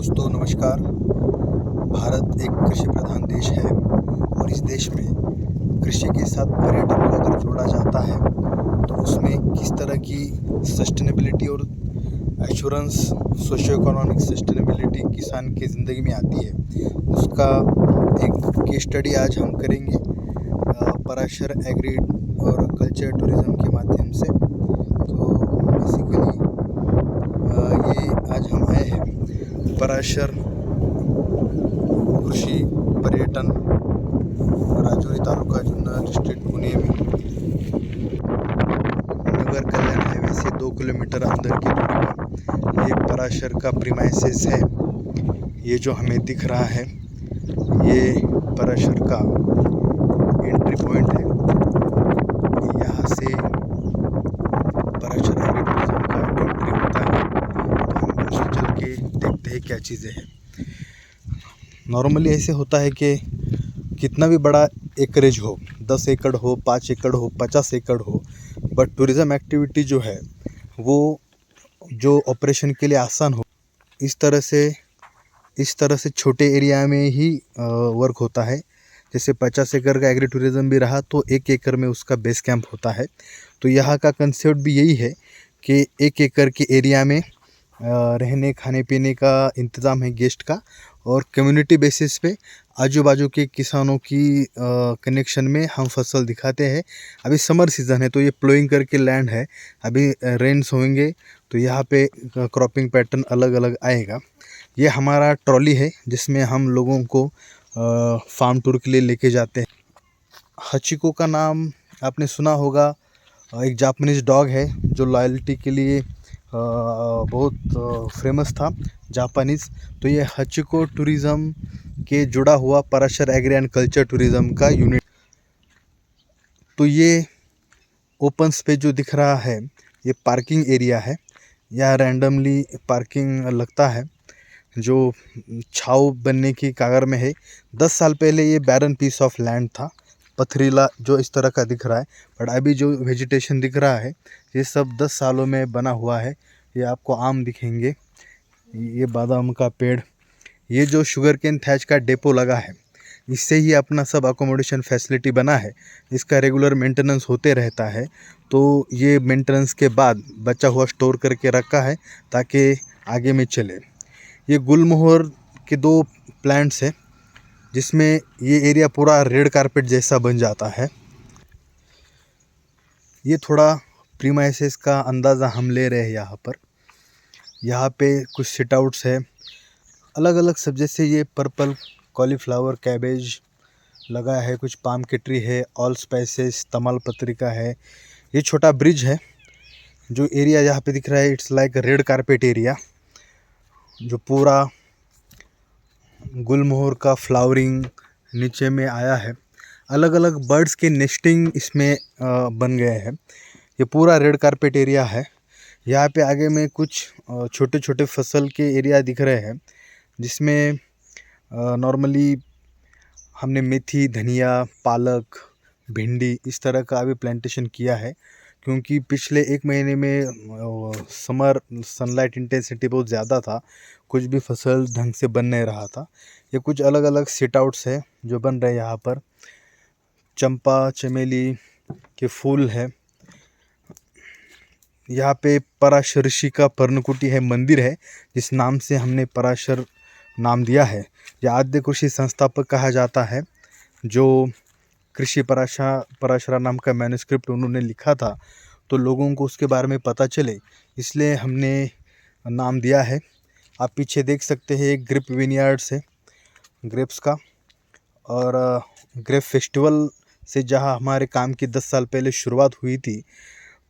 दोस्तों नमस्कार। भारत एक कृषि प्रधान देश है और इस देश में कृषि के साथ पर्यटन को अगर जोड़ा जाता है तो उसमें किस तरह की सस्टेनेबिलिटी और एश्योरेंस, सोशियो इकोनॉमिक सस्टेनेबिलिटी किसान की ज़िंदगी में आती है, उसका एक केस स्टडी आज हम करेंगे पराशर एग्री और कल्चर टूरिज़्म के माध्यम से। तो बेसिकली ये आज हम आए हैं पराशर कृषि पर्यटन राजौरी तालुका जुन्नर डिस्ट्रिक्ट पुणे में नगर कल्याण हाईवे से 2 किलोमीटर अंदर की दूरी पर ये पराशर का प्रीमाइसेस है। ये जो हमें दिख रहा है ये पराशर का एंट्री पॉइंट है। यहाँ से पराशर एग्री टूरिज्म का एंट्री होता है। तो हम उसमें चल के देखते हैं क्या चीज़ें हैं। नॉर्मली ऐसे होता है कि कितना भी बड़ा एकरेज हो, 10 एकड़ हो, 5 एकड़ हो, 50 एकड़ हो, बट टूरिज़्म एक्टिविटी जो है वो जो ऑपरेशन के लिए आसान हो, इस तरह से छोटे एरिया में ही वर्क होता है। जैसे 50 एकड़ का एग्री टूरिज़्म भी रहा तो 1 एकड़ में उसका बेस कैंप होता है। तो यहाँ का कंसेप्ट भी यही है कि 1 एकड़ के एरिया में रहने खाने पीने का इंतज़ाम है गेस्ट का, और कम्युनिटी बेसिस पे आजू बाजू के किसानों की कनेक्शन में हम फसल दिखाते हैं। अभी समर सीज़न है तो ये प्लोइंग करके लैंड है, अभी रेन्स होंगे तो यहाँ पे क्रॉपिंग पैटर्न अलग अलग आएगा। ये हमारा ट्रॉली है जिसमें हम लोगों को फार्म टूर के लिए लेके जाते हैं। हचिको का नाम आपने सुना होगा, एक जापानीज़ डॉग है जो लॉयल्टी के लिए बहुत फेमस था, जापानीज़। तो ये हचिको टूरिज़्म के जुड़ा हुआ Parashar agri and culture tourism का यूनिट। तो ये ओपन स्पेस जो दिख रहा है ये पार्किंग एरिया है। यहाँ रैंडमली पार्किंग लगता है जो छाव बनने की कागर में है। 10 साल पहले ये बैरन पीस ऑफ लैंड था, पथरीला जो इस तरह का दिख रहा है, बट अभी जो वेजिटेशन दिख रहा है ये सब 10 सालों में बना हुआ है। ये आपको आम दिखेंगे, ये बादाम का पेड़, ये जो शुगर केन थैच का डेपो लगा है, इससे ही अपना सब अकोमोडेशन फैसिलिटी बना है। इसका रेगुलर मेंटेनेंस होते रहता है। तो ये मेंटेनेंस के बाद बचा हुआ स्टोर करके रखा है ताकि आगे में चले। ये गुलमोहर के 2 प्लांट्स हैं जिसमें ये एरिया पूरा रेड कारपेट जैसा बन जाता है। ये थोड़ा प्रीमाइसेस का अंदाज़ा हम ले रहे हैं यहाँ पे कुछ सिट आउट्स है अलग अलग सब, जैसे ये पर्पल कॉलीफ्लावर कैबेज लगा है, कुछ पाम के ट्री है, ऑल स्पाइसेस तमाल पत्रिका है। ये छोटा ब्रिज है जो एरिया यहाँ पे दिख रहा है, it's like red carpet area जो पूरा गुलमोहर का फ्लावरिंग नीचे में आया है। अलग अलग बर्ड्स के नेस्टिंग इसमें बन गए हैं। ये पूरा रेड कारपेट एरिया है। यहाँ पे आगे में कुछ छोटे छोटे फसल के एरिया दिख रहे हैं जिसमें नॉर्मली हमने मेथी, धनिया, पालक, भिंडी इस तरह का अभी प्लांटेशन किया है, क्योंकि पिछले 1 महीने में समर सनलाइट इंटेंसिटी बहुत ज़्यादा था, कुछ भी फसल ढंग से बन नहीं रहा था। ये कुछ अलग अलग सिट आउट्स है जो बन रहे हैं यहाँ पर। चंपा चमेली के फूल है। यहाँ पे पराशर ऋषि का पर्णकुटी है, मंदिर है जिस नाम से हमने पराशर नाम दिया है। यह आद्य कृषि संस्थापक कहा जाता है। जो कृषि पराशरा नाम का मैन्युस्क्रिप्ट उन्होंने लिखा था तो लोगों को उसके बारे में पता चले, इसलिए हमने नाम दिया है। आप पीछे देख सकते हैं एक ग्रेप विनयार्ड्स है ग्रेप्स का, और ग्रेप फेस्टिवल से जहां हमारे काम की 10 साल पहले शुरुआत हुई थी,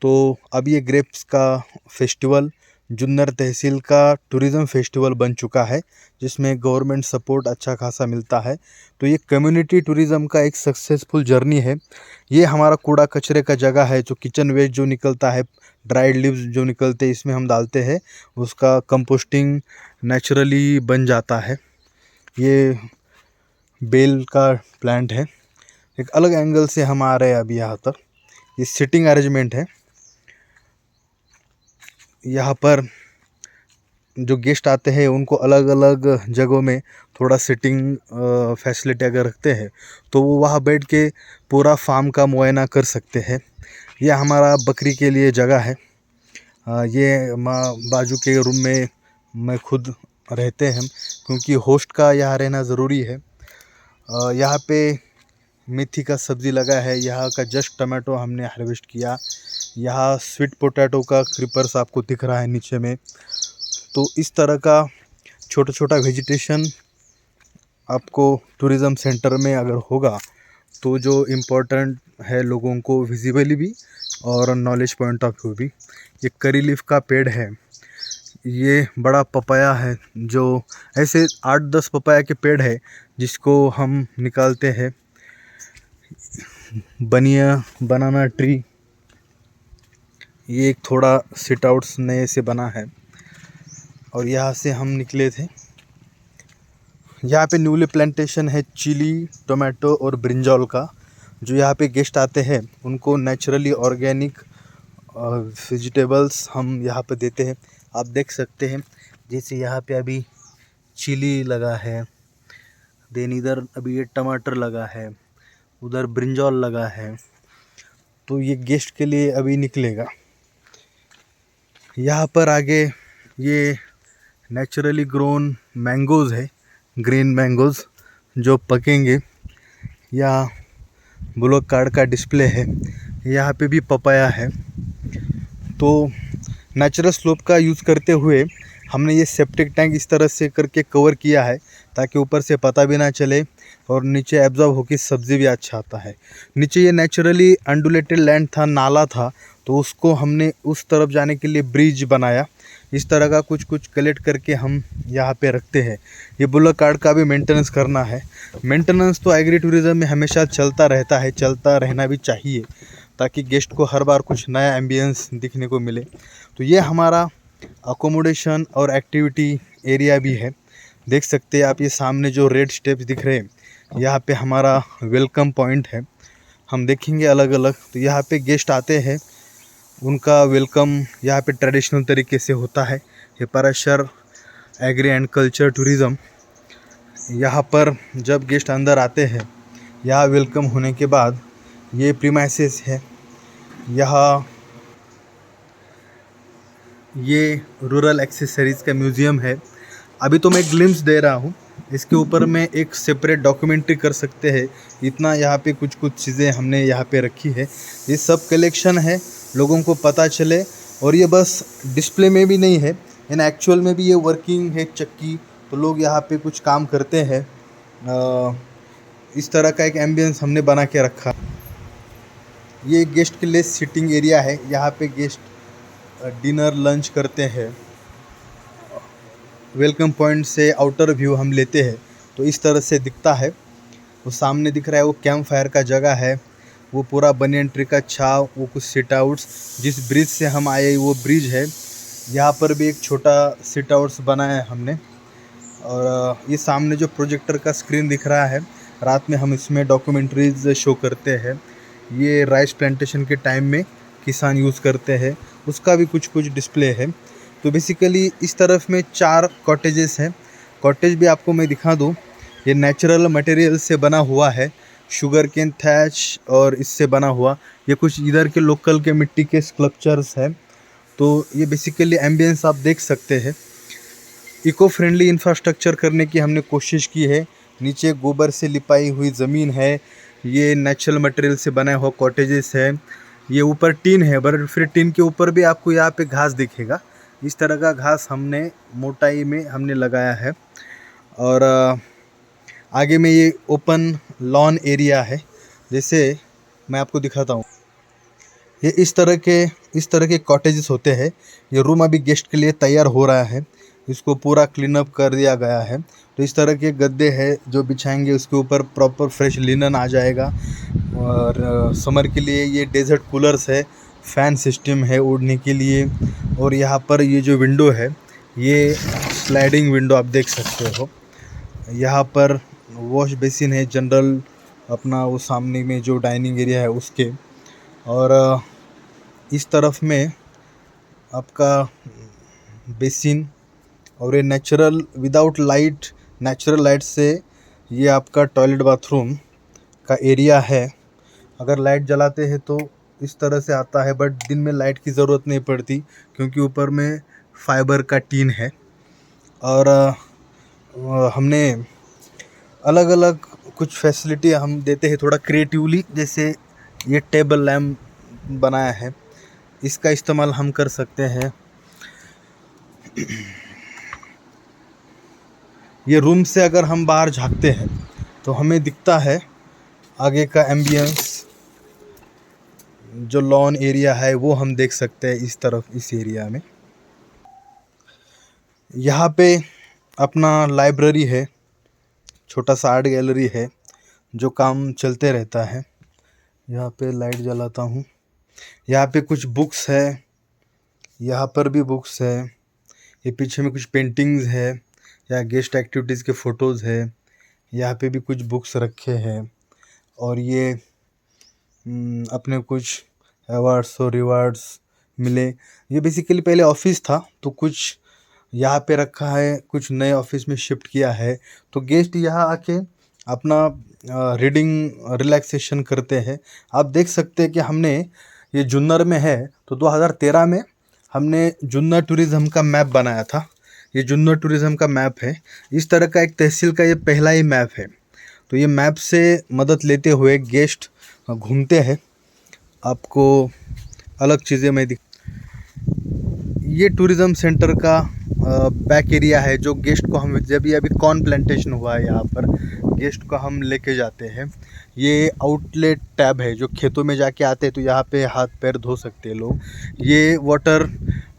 तो अब ये ग्रेप्स का फेस्टिवल जुन्नर तहसील का टूरिज़्म फेस्टिवल बन चुका है जिसमें गवर्नमेंट सपोर्ट अच्छा खासा मिलता है। तो ये कम्युनिटी टूरिज़्म का एक सक्सेसफुल जर्नी है। ये हमारा कूड़ा कचरे का जगह है, जो किचन वेस्ट जो निकलता है, ड्राइड लीव्स जो निकलते हैं इसमें हम डालते हैं, उसका कंपोस्टिंग नेचुरली बन जाता है। ये बेल का प्लांट है। एक अलग एंगल से हम आ रहे हैं अभी यहाँ तक। ये सिटिंग अरेंजमेंट है। यहाँ पर जो गेस्ट आते हैं उनको अलग अलग जगहों में थोड़ा सिटिंग फैसिलिटी अगर रखते हैं तो वो वहाँ बैठ के पूरा फार्म का मुआयना कर सकते हैं। ये हमारा बकरी के लिए जगह है। ये बाजू के रूम में मैं खुद रहते हैं क्योंकि होस्ट का यहाँ रहना ज़रूरी है। यहाँ पे मेथी का सब्ज़ी लगा है, यहाँ का जस्ट टमाटो हमने हार्वेस्ट किया, यहाँ स्वीट पोटैटो का क्रीपर्स आपको दिख रहा है नीचे में। तो इस तरह का छोटा छोटा वेजिटेशन आपको टूरिज़्म सेंटर में अगर होगा तो जो इम्पोर्टेंट है लोगों को विजिबली भी और नॉलेज पॉइंट ऑफ व्यू भी। ये करी लीफ का पेड़ है, ये बड़ा पपाया है, जो ऐसे 8-10 पपाया के पेड़ है जिसको हम निकालते हैं। बनाना ट्री, ये एक थोड़ा सिट आउट्स नए से बना है और यहाँ से हम निकले थे। यहाँ पे न्यूली प्लांटेशन है चिली, टोमेटो और ब्रिंजॉल का। जो यहाँ पे गेस्ट आते हैं उनको नेचुरली ऑर्गेनिक वेजिटेबल्स हम यहाँ पे देते हैं। आप देख सकते हैं जैसे यहाँ पे अभी चिली लगा है, देन इधर अभी ये टमाटर लगा है, उधर ब्रिंजॉल लगा है, तो ये गेस्ट के लिए अभी निकलेगा। यहाँ पर आगे ये नेचुरली ग्रोन मैंगोज़ है, ग्रीन मैंगोज़ जो पकेंगे। या ब्लॉक कार्ड का डिस्प्ले है, यहाँ पे भी पपाया है। तो नेचुरल स्लोप का यूज़ करते हुए हमने ये सेप्टिक टैंक इस तरह से करके कवर किया है ताकि ऊपर से पता भी ना चले और नीचे एब्जॉर्ब होकर सब्ज़ी भी अच्छा आता है। नीचे ये नेचुरली अंडुलेटेड लैंड था, नाला था, तो उसको हमने उस तरफ जाने के लिए ब्रिज बनाया। इस तरह का कुछ कुछ कलेक्ट करके हम यहाँ पे रखते हैं। ये बुलक कार्ड का भी मेंटेनेंस करना है। मेंटेनेंस तो एग्री टूरिज़्म में हमेशा चलता रहता है, चलता रहना भी चाहिए ताकि गेस्ट को हर बार कुछ नया एम्बियंस दिखने को मिले। तो ये हमारा अकोमोडेशन और एक्टिविटी एरिया भी है। देख सकते हैं आप ये सामने जो रेड स्टेप्स दिख रहे हैं, यहाँ पे हमारा वेलकम पॉइंट है। हम देखेंगे अलग अलग। तो यहाँ पे गेस्ट आते हैं, उनका वेलकम यहाँ पे ट्रेडिशनल तरीके से होता है। ये Parashar agri and culture tourism, यहाँ पर जब गेस्ट अंदर आते हैं, यहाँ वेलकम होने के बाद ये प्रीमाइसेस है। यहाँ ये रूरल एक्सेसरीज़ का म्यूज़ियम है। अभी तो मैं ग्लिम्स दे रहा हूँ, इसके ऊपर में एक सेपरेट डॉक्यूमेंट्री कर सकते हैं। इतना यहाँ पे कुछ कुछ चीज़ें हमने यहाँ पे रखी है। ये सब कलेक्शन है, लोगों को पता चले। और ये बस डिस्प्ले में भी नहीं है, इन एक्चुअल में भी ये वर्किंग है चक्की, तो लोग यहाँ पे कुछ काम करते हैं। इस तरह का एक एम्बियंस हमने बना के रखा। ये गेस्ट के लिए सिटिंग एरिया है, यहाँ पे गेस्ट डिनर लंच करते हैं। वेलकम पॉइंट से आउटर व्यू हम लेते हैं तो इस तरह से दिखता है। वो सामने दिख रहा है, वो कैंप फायर का जगह है, वो पूरा बनियन ट्री का छाव, वो कुछ सिट आउट्स, जिस ब्रिज से हम आए वो ब्रिज है। यहाँ पर भी एक छोटा सिट आउट्स बनाया है हमने। और ये सामने जो प्रोजेक्टर का स्क्रीन दिख रहा है, रात में हम इसमें डॉक्यूमेंट्रीज शो करते हैं। ये राइस प्लांटेशन के टाइम में किसान यूज़ करते हैं, उसका भी कुछ कुछ डिस्प्ले है। तो बेसिकली इस तरफ में 4 कॉटेजेस हैं। कॉटेज भी आपको मैं दिखा दूँ, ये नेचुरल मटेरियल से बना हुआ है, शुगर केन थैच और इससे बना हुआ। ये कुछ इधर के लोकल के मिट्टी के स्कल्पचर्स हैं। तो ये बेसिकली एम्बियंस आप देख सकते हैं। इको फ्रेंडली इंफ्रास्ट्रक्चर करने की हमने कोशिश की है। नीचे गोबर से लिपाई हुई ज़मीन है, ये नेचुरल मटेरियल से बना हुआ कॉटेजेस है। ये ऊपर टीन है, बट फिर टीन के ऊपर भी आपको यहाँ पे घास दिखेगा। इस तरह का घास हमने मोटाई में हमने लगाया है। और आगे में ये ओपन लॉन एरिया है, जैसे मैं आपको दिखाता हूँ। ये इस तरह के कॉटेजेस होते हैं। ये रूम अभी गेस्ट के लिए तैयार हो रहा है, इसको पूरा क्लीन अप कर दिया गया है। तो इस तरह के गद्दे हैं जो बिछाएंगे, उसके ऊपर प्रॉपर फ्रेश लिनन आ जाएगा। और समर के लिए ये डेजर्ट कूलर्स है, फ़ैन सिस्टम है उड़ने के लिए। और यहाँ पर ये जो विंडो है, ये स्लाइडिंग विंडो आप देख सकते हो। यहाँ पर वॉश बेसिन है जनरल, अपना वो सामने में जो डाइनिंग एरिया है उसके। और इस तरफ में आपका बेसिन और ये विदाउट लाइट, नेचुरल लाइट से ये आपका टॉयलेट बाथरूम का एरिया है। अगर लाइट जलाते हैं तो इस तरह से आता है, बट दिन में लाइट की ज़रूरत नहीं पड़ती क्योंकि ऊपर में फाइबर का टीन है। और हमने अलग अलग कुछ फैसिलिटी हम देते हैं थोड़ा क्रिएटिवली, जैसे ये टेबल लैम्प बनाया है, इसका इस्तेमाल हम कर सकते हैं। ये रूम से अगर हम बाहर झांकते हैं तो हमें दिखता है आगे का एम्बियंस, जो लॉन एरिया है वो हम देख सकते हैं इस तरफ, इस एरिया में। यहाँ पे अपना लाइब्रेरी है, छोटा सा आर्ट गैलरी है जो काम चलते रहता है। यहाँ पे लाइट जलाता हूँ, यहाँ पे कुछ बुक्स है, यहाँ पर भी बुक्स है, ये पीछे में कुछ पेंटिंग्स है, यहाँ गेस्ट एक्टिविटीज़ के फ़ोटोज़ है, यहाँ पे भी कुछ बुक्स रखे हैं। और ये अपने कुछ अवार्ड्स और रिवार्ड्स मिले। ये बेसिकली पहले ऑफिस था तो कुछ यहाँ पे रखा है, कुछ नए ऑफिस में शिफ्ट किया है, तो गेस्ट यहाँ आके अपना रीडिंग रिलैक्सेशन करते हैं। आप देख सकते हैं कि हमने ये जुन्नर में है तो 2013 में हमने जुन्नर टूरिज़्म का मैप बनाया था। ये जुन्नर टूरिज़्म का मैप है, इस तरह का एक तहसील का ये पहला ही मैप है। तो ये मैप से मदद लेते हुए गेस्ट घूमते हैं, आपको अलग चीज़ें मैं ये टूरिज़्म सेंटर का बैक एरिया है, जो गेस्ट को हम जब ये अभी कॉर्न प्लांटेशन हुआ है यहाँ पर, गेस्ट को हम लेके जाते हैं। ये आउटलेट टैब है, जो खेतों में जाके आते हैं तो यहाँ पे हाथ पैर धो सकते हैं लोग। ये वाटर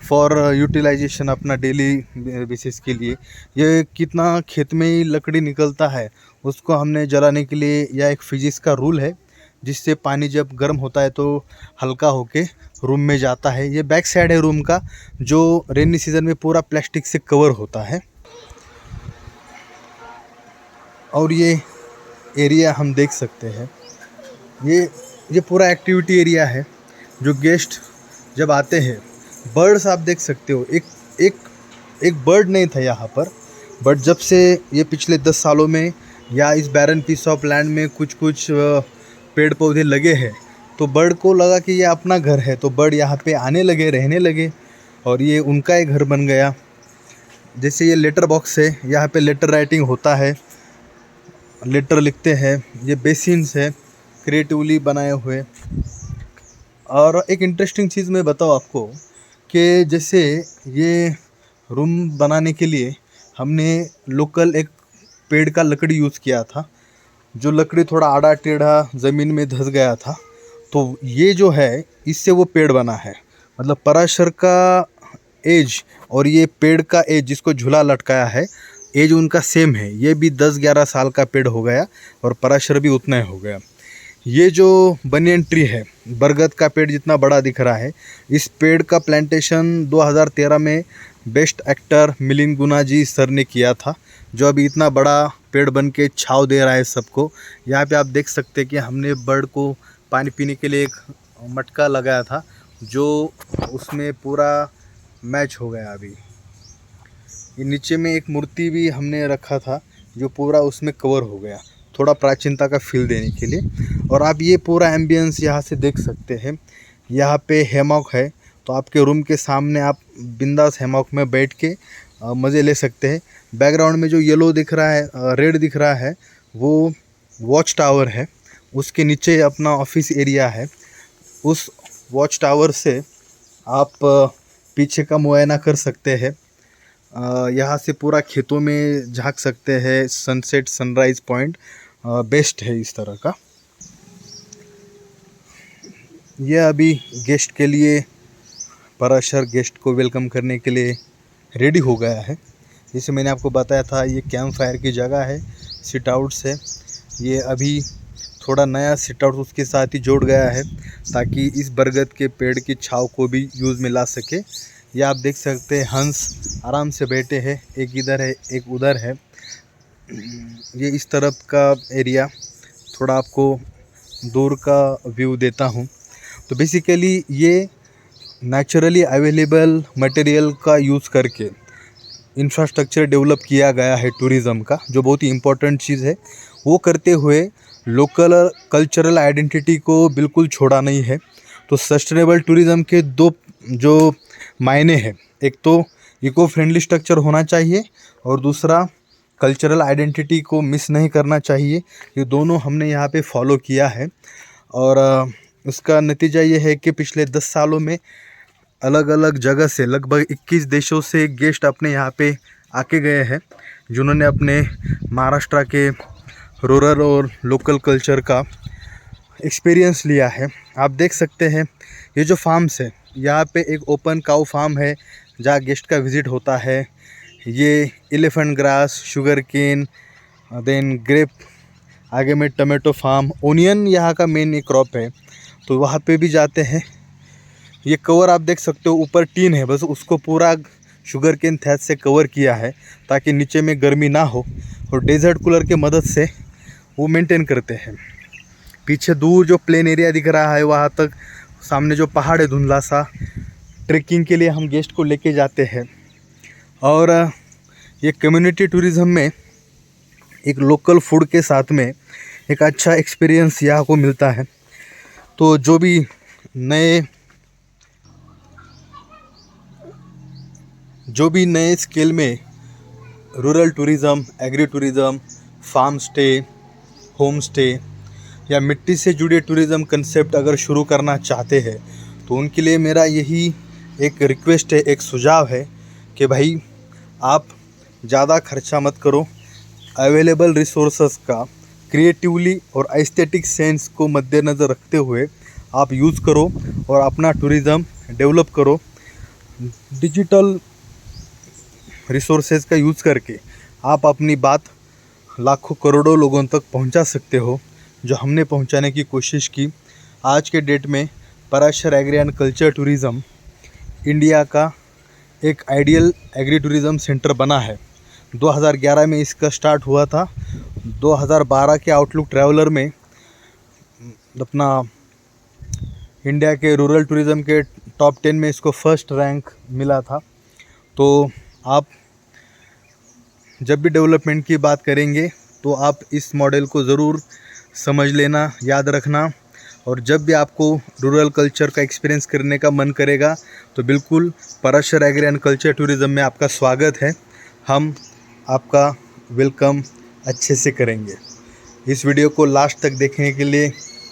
फॉर यूटिलाइजेशन अपना डेली बेसिस के लिए, ये कितना खेत में ही लकड़ी निकलता है उसको हमने जलाने के लिए, यह एक फिजिक्स का रूल है जिससे पानी जब गर्म होता है तो हल्का होके रूम में जाता है। ये बैक साइड है रूम का, जो रेनी सीज़न में पूरा प्लास्टिक से कवर होता है। और ये एरिया हम देख सकते हैं, ये पूरा एक्टिविटी एरिया है, जो गेस्ट जब आते हैं, बर्ड्स आप देख सकते हो। एक बर्ड नहीं था यहाँ पर, बट जब से ये पिछले 10 सालों में या इस बैरन पीस ऑफ लैंड में कुछ पेड़ पौधे लगे हैं, तो बर्ड को लगा कि ये अपना घर है, तो बर्ड यहाँ पे आने लगे, रहने लगे, और ये उनका ही घर बन गया। जैसे ये लेटर बॉक्स है, यहाँ पे लेटर राइटिंग होता है, लेटर लिखते हैं। ये बेसिन्स है क्रिएटिवली बनाए हुए। और एक इंटरेस्टिंग चीज़ मैं बताऊँ आपको कि जैसे ये रूम बनाने के लिए हमने लोकल एक पेड़ का लकड़ी यूज़ किया था, जो लकड़ी थोड़ा आड़ा टेढ़ा ज़मीन में धंस गया था, तो ये जो है इससे वो पेड़ बना है। मतलब पराशर का एज और ये पेड़ का एज जिसको झूला लटकाया है, एज उनका सेम है। ये भी 10-11 साल का पेड़ हो गया और पराशर भी उतना ही हो गया। ये जो बनियन ट्री है, बरगद का पेड़ जितना बड़ा दिख रहा है, इस पेड़ का प्लांटेशन 2013 में बेस्ट एक्टर मिलिंद गुना जी सर ने किया था, जो अभी इतना बड़ा पेड़ बन के छाँव दे रहा है सबको। यहाँ पे आप देख सकते हैं कि हमने बर्ड को पानी पीने के लिए एक मटका लगाया था, जो उसमें पूरा मैच हो गया। अभी ये नीचे में एक मूर्ति भी हमने रखा था, जो पूरा उसमें कवर हो गया, थोड़ा प्राचीनता का फील देने के लिए। और आप ये पूरा एम्बियंस यहाँ से देख सकते हैं। यहाँ पे हैमॉक है, तो आपके रूम के सामने आप बिंदास हैमॉक में बैठ के मज़े ले सकते हैं। बैकग्राउंड में जो येलो दिख रहा है, रेड दिख रहा है, वो वॉच टावर है, उसके नीचे अपना ऑफिस एरिया है। उस वॉच टावर से आप पीछे का मुआयना कर सकते हैं। यहाँ से पूरा खेतों में झांक सकते हैं। सनसेट सनराइज़ पॉइंट बेस्ट है इस तरह का। यह अभी गेस्ट के लिए, पराशर गेस्ट को वेलकम करने के लिए रेडी हो गया है। जैसे मैंने आपको बताया था, ये कैंप फायर की जगह है, सिट आउट्स है। ये अभी थोड़ा नया सिट आउट उसके साथ ही जोड़ गया है, ताकि इस बरगद के पेड़ की छाँव को भी यूज़ में ला सके। ये आप देख सकते हैं, हंस आराम से बैठे हैं, एक इधर है एक उधर है। ये इस तरफ का एरिया, थोड़ा आपको दूर का व्यू देता हूँ। तो बेसिकली ये नेचुरली अवेलेबल मटेरियल का यूज़ करके इंफ्रास्ट्रक्चर डेवलप किया गया है टूरिज़्म का, जो बहुत ही इम्पोर्टेंट चीज़ है, वो करते हुए लोकल कल्चरल आइडेंटिटी को बिल्कुल छोड़ा नहीं है। तो सस्टेनेबल टूरिज़्म के दो जो मायने हैं, एक तो इको फ्रेंडली स्ट्रक्चर होना चाहिए और दूसरा कल्चरल आइडेंटिटी को मिस नहीं करना चाहिए। ये दोनों हमने यहाँ पे फॉलो किया है और उसका नतीजा ये है कि पिछले 10 सालों में अलग अलग जगह से लगभग 21 देशों से गेस्ट अपने यहाँ पे आके गए हैं, जिन्होंने अपने महाराष्ट्र के रूरल और लोकल कल्चर का एक्सपीरियंस लिया है। आप देख सकते हैं ये जो फार्म्स है, यहाँ पे एक ओपन काऊ फार्म है जहाँ गेस्ट का विज़िट होता है। ये elephant grass, sugar cane, then grape, आगे में टमाटो फार्म, ओनियन यहाँ का मेन एक क्रॉप है, तो वहाँ पे भी जाते हैं। ये कवर आप देख सकते हो, ऊपर टीन है, बस उसको पूरा शुगर केन थैच से कवर किया है ताकि नीचे में गर्मी ना हो, और डेजर्ट कूलर के मदद से वो मेंटेन करते हैं। पीछे दूर जो प्लेन एरिया दिख रहा है, वहाँ तक सामने जो पहाड़ है धुंधला सा, ट्रैकिंग के लिए हम गेस्ट को लेके जाते हैं। और ये कम्युनिटी टूरिज़्म में एक लोकल फूड के साथ में एक अच्छा एक्सपीरियंस यहाँ को मिलता है। तो जो भी नए स्केल में rural tourism, agri tourism, farm stay, home stay या मिट्टी से जुड़े टूरिज़्म कंसेप्ट अगर शुरू करना चाहते हैं, तो उनके लिए मेरा यही एक रिक्वेस्ट है, एक सुझाव है कि भाई आप ज़्यादा खर्चा मत करो, अवेलेबल रिसोर्सेस का क्रिएटिवली और एस्थेटिक सेंस को मद्देनज़र रखते हुए आप यूज़ करो और अपना टूरिज़्म डेवलप करो। डिजिटल रिसोर्सेज का यूज़ करके आप अपनी बात लाखों करोड़ों लोगों तक पहुंचा सकते हो, जो हमने पहुंचाने की कोशिश की। आज के डेट में Parashar agri and culture tourism India का एक आइडियल एग्री टूरिज़्म सेंटर बना है। 2011 में इसका स्टार्ट हुआ था। 2012 के आउटलुक ट्रैवलर में अपना इंडिया के रूरल टूरिज़्म के टॉप 10 में इसको फर्स्ट रैंक मिला था। तो आप जब भी डेवलपमेंट की बात करेंगे तो आप इस मॉडल को ज़रूर समझ लेना, याद रखना, और जब भी आपको रूरल कल्चर का एक्सपीरियंस करने का मन करेगा तो बिल्कुल Parashar agri and culture tourism में आपका स्वागत है। हम आपका वेलकम अच्छे से करेंगे। इस वीडियो को लास्ट तक देखने के लिए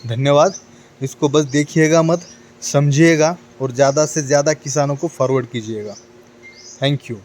धन्यवाद। इसको बस देखिएगा मत, समझिएगा और ज़्यादा से ज़्यादा किसानों को फॉरवर्ड कीजिएगा। Thank you.